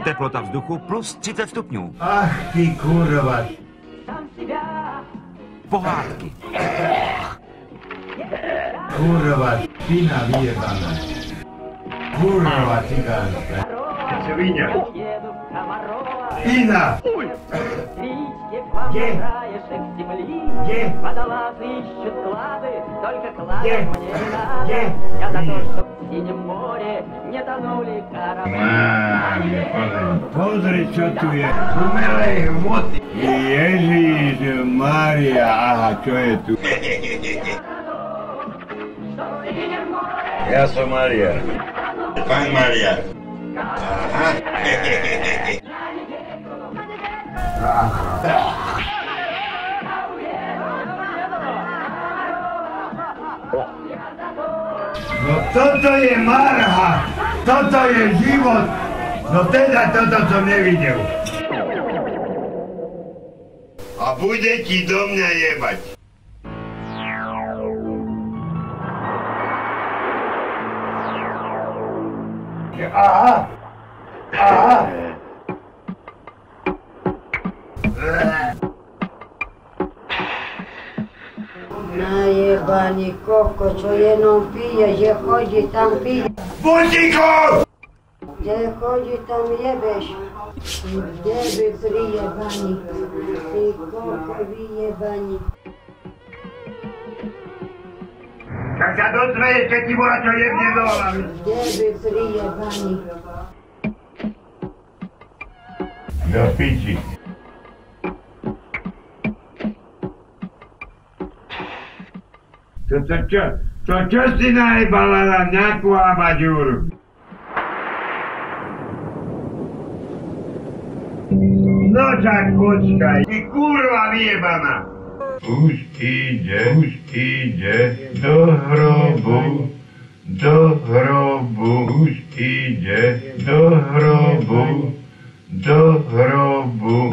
Teplota vzduchu plus 30 stupňů. Ach ty kurva. Pohádky. Kurva, špina vyjebaná. Kurva cigánska. Svinia. Špina. Где? Где? Водолазы ищут клады, только клады Где? мне не надо. Где? Я за то, чтоб в синем море не тонули корабли. Pozri, čo tu je. Umelej hmoty. Ježiš, Mária, aha, čo je tu? Ja som Maria. Pán Maria. Aha. No toto je marha, toto je život, no teda toto som nevidel. A bude ti do mňa jebať. Aha, aha. Najebani koko, čo jenom pije, že chodí tam pije. Butíko! Kde chodí tam jebeš. Kde by prijebani. Ty koko vyjebani. Tak sa dozveješ, keď ti bola čo jebne do hlavy. Kde by prijebani. Do piči. To čo si najebala na nejakú abaďúru? No tak počkaj, ty kurva vyjebaná. Už ide do hrobu, už ide do hrobu,